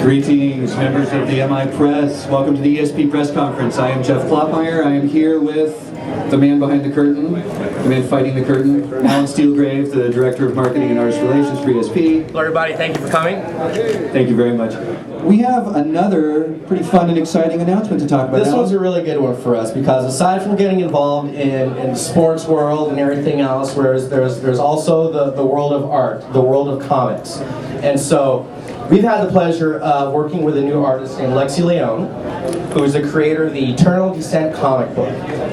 Greetings, members of the MI Press. Welcome to the ESP press conference. I am Jeff Kloppmeyer. I am here with the man behind the curtain, the man fighting the curtain, Alan Steelgrave, the Director of Marketing and Artist Relations for ESP. Hello everybody, thank you for coming. Thank you very much. We have another pretty fun and exciting announcement to talk about. This one's a really good one for us because aside from getting involved in the sports world and everything else, there's also the world of art, the world of comics. And so we've had the pleasure of working with a new artist named Lexi Leone, who is the creator of the Eternal Descent comic book.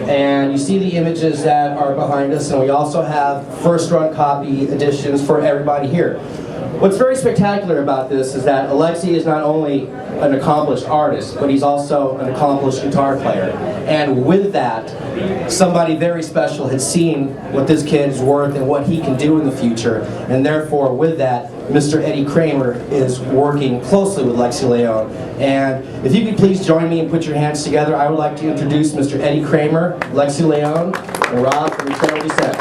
And you see the images that are behind us, and we also have first-run copy editions for everybody here. What's very spectacular about this is that Alexi is not only an accomplished artist, but he's also an accomplished guitar player. And with that, somebody very special has seen what this kid's worth and what he can do in the future. And therefore, with that, Mr. Eddie Kramer is working closely with Lexi Leone. And if you could please join me and put your hands together, I would like to introduce Mr. Eddie Kramer, Lexi Leone, and Rob from Eternal Descent.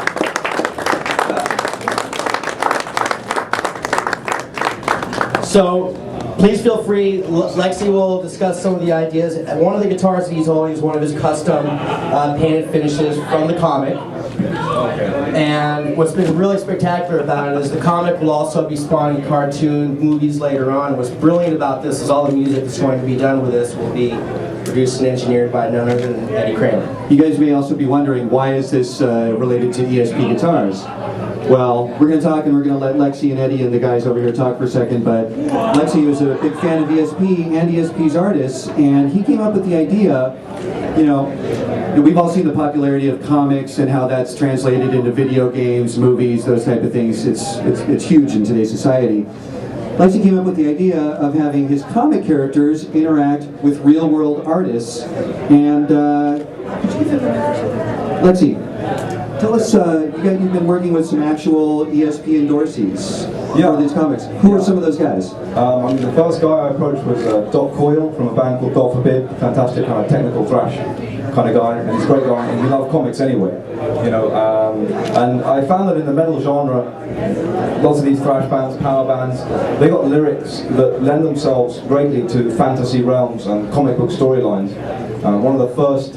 So, please feel free. Lexi will discuss some of the ideas. One of the guitars that he's holding is one of his custom painted finishes from the comic. And what's been really spectacular about it is the comic will also be spawning cartoon movies later on. What's brilliant about this is all the music that's going to be done with this will be produced and engineered by none other than Eddie Kramer. You guys may also be wondering, why is this related to ESP guitars? Well, we're going to talk, and we're going to let Lexi and Eddie and the guys over here talk for a second, but Lexi was a big fan of ESP and ESP's artists, and he came up with the idea, you know, we've all seen the popularity of comics and how that's translated into video games, movies, those type of things. It's huge in today's society. Lexi came up with the idea of having his comic characters interact with real-world artists, and Lexi, tell us, you've been working with some actual ESP endorsees for these comics. Who are some of those guys? I mean, the first guy I approached was Doc Coyle from a band called God Forbid, fantastic kind of technical thrash kind of guy, and he's a great guy, and we love comics anyway, you know. And I found that in the metal genre, lots of these thrash bands, power bands, they got lyrics that lend themselves greatly to fantasy realms and comic book storylines. One of the first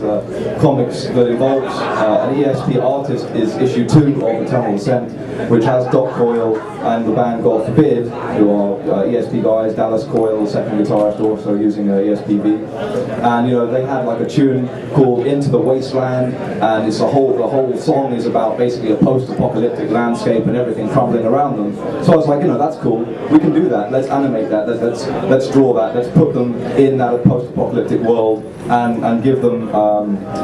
comics that involves an ESP artist is issue 2 of Eternal Descent, which has Doc Coyle and the band God Forbid, who are ESP guys, Dallas Coyle, second guitarist, also using ESPV. And you know, they had like a tune called Into the Wasteland, and it's the whole song is about basically a post-apocalyptic landscape and everything crumbling around them. So I was like, you know, that's cool, we can do that, let's animate that, let's draw that, let's put them in that post-apocalyptic world and give them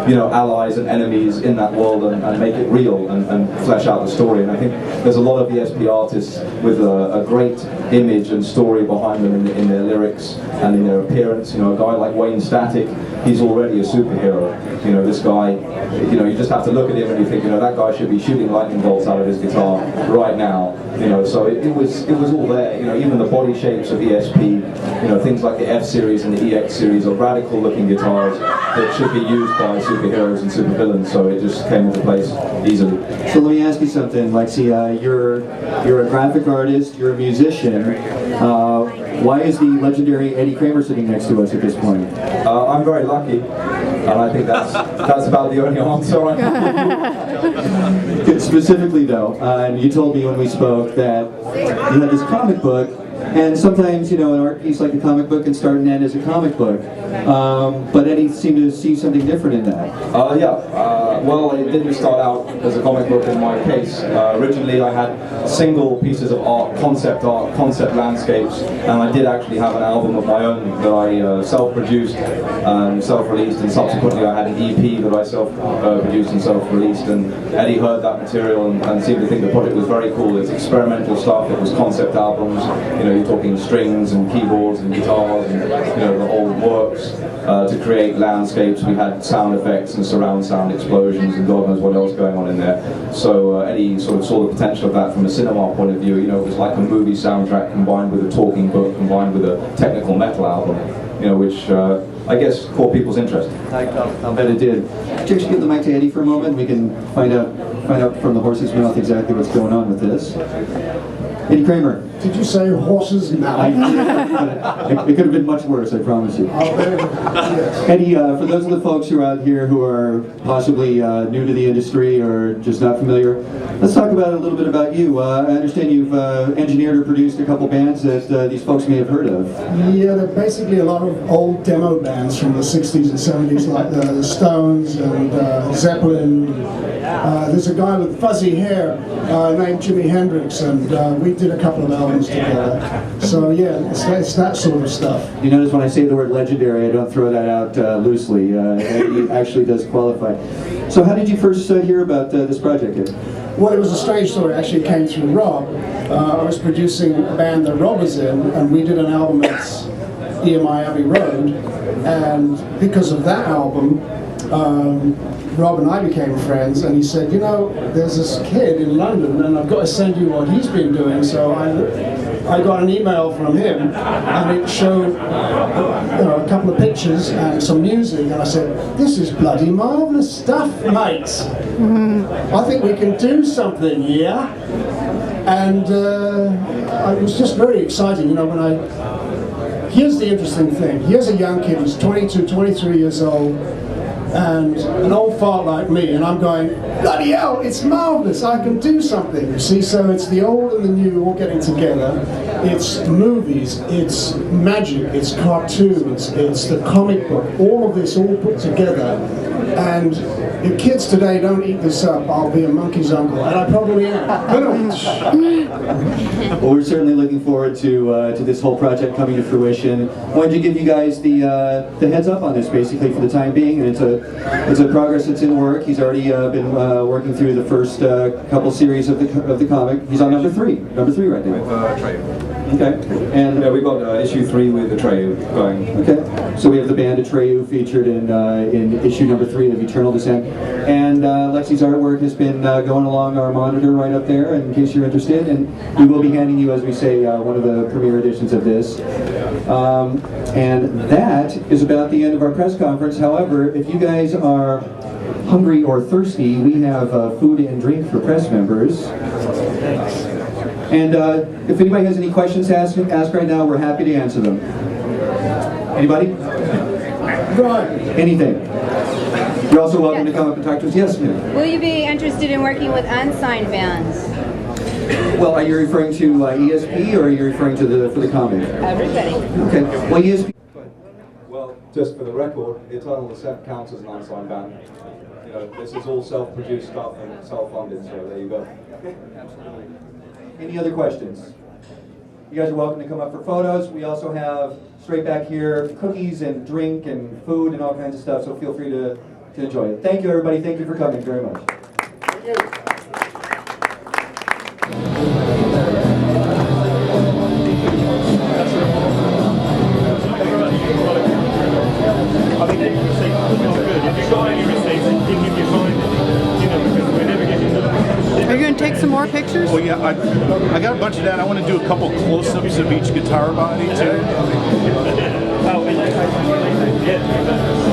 you know, allies and enemies in that world and make it real and flesh out the story. And I think there's a lot of ESP artists with a great image and story behind them in their lyrics and in their appearance. You know, a guy like Wayne Static, he's already a superhero. You know, this guy, you know, you just have to look at him and you think, you know, that guy should be shooting lightning bolts out of his guitar right now. You know, so it was all there. You know, even the body shapes of ESP, you know, things like the F series and the EX series are radical looking guitars that should be used by superheroes and supervillains. So it just came into place easily. So let me ask you something, Lexi. You're a graphic artist, you're a musician. Why is the legendary Eddie Kramer sitting next to us at this point? I'm very lucky, and I think that's about the only answer I have. Specifically though, and you told me when we spoke that you had this comic book, and sometimes, you know, an art piece like a comic book can start and end as a comic book. But Eddie seemed to see something different in that. Well, it didn't start out as a comic book in my case. Originally I had single pieces of art, concept landscapes, and I did actually have an album of my own that I self-produced and self-released, and subsequently I had an EP that I self-produced and self-released, and Eddie heard that material and seemed to think the project was very cool. It's experimental stuff, it was concept albums, you know, you're talking strings and keyboards and guitars and, you know, the whole works to create landscapes. We had sound effects and surround sound explosions and God knows what else going on in there. So Eddie sort of saw the potential of that from a cinema point of view. You know, it was like a movie soundtrack combined with a talking book, combined with a technical metal album, you know, which I guess caught people's interest. I'll bet it did. Just give the mic to Eddie for a moment. We can find out from the horse's mouth exactly what's going on with this. Eddie Kramer. Did you say horses? No. It could have been much worse, I promise you. Yes. Eddie, for those of the folks who are out here who are possibly new to the industry or just not familiar, let's talk about a little bit about you. I understand you've engineered or produced a couple bands that these folks may have heard of. Yeah, they're basically a lot of old demo bands from the 60s and 70s, like the Stones and Zeppelin. There's a guy with fuzzy hair named Jimi Hendrix, and we did a couple of albums together. So yeah, it's that sort of stuff. You notice when I say the word legendary, I don't throw that out loosely. It actually does qualify. So how did you first hear about this project, Ed? Well, it was a strange story. Actually, it came through Rob. I was producing a band that Rob was in, and we did an album that's EMI Abbey Road. And because of that album, Rob and I became friends, and he said, you know, there's this kid in London, and I've got to send you what he's been doing. So I got an email from him, and it showed a couple of pictures and some music, and I said, this is bloody marvellous stuff, mates. I think we can do something here. And it was just very exciting, you know, when here's the interesting thing. Here's a young kid who's 22, 23 years old, and an old fart like me, and I'm going, bloody hell, it's marvellous, I can do something. You see, so it's the old and the new all getting together. It's movies, it's magic, it's cartoons, it's the comic book, all of this all put together. And if kids today don't eat this up, I'll be a monkey's uncle, and I probably am. Well, we're certainly looking forward to this whole project coming to fruition. Wanted to give you guys the heads up on this, basically, for the time being, and it's a progress that's in work. He's already been working through the first couple series of the comic. He's on number three right now. With Atreyu. Okay, and Yeah, we've got issue 3 with Atreyu going. okay, so we have the band Atreyu featured in issue number 3 of Eternal Descent, and Lexi's artwork has been going along our monitor right up there, in case you're interested, and we will be handing you, as we say, one of the premiere editions of this. And that is about the end of our press conference. However, if you guys are hungry or thirsty, we have food and drink for press members. And if anybody has any questions to ask right now, we're happy to answer them. Anybody? Right. Anything? You're also welcome to come up and talk to us. Yes, ma'am. Will you be interested in working with unsigned bands? Well, are you referring to ESP, or are you referring to for the comic? Everybody. Okay. Well, ESP. Well, just for the record, Eternal Descent counts as an unsigned band. You know, this is all self-produced stuff and self-funded, so there you go. Absolutely. Any other questions? You guys are welcome to come up for photos. We also have, straight back here, cookies and drink and food and all kinds of stuff, so feel free to enjoy it. Thank you, everybody. Thank you for coming very much. Thank you. I think the receipts are good. If you've got any receipts, even if you find it, you know, because we're never getting the... Are you going to take some more pictures? Well, yeah, I got a bunch of that. I want to do a couple close-ups of each guitar body, too. Oh, yeah.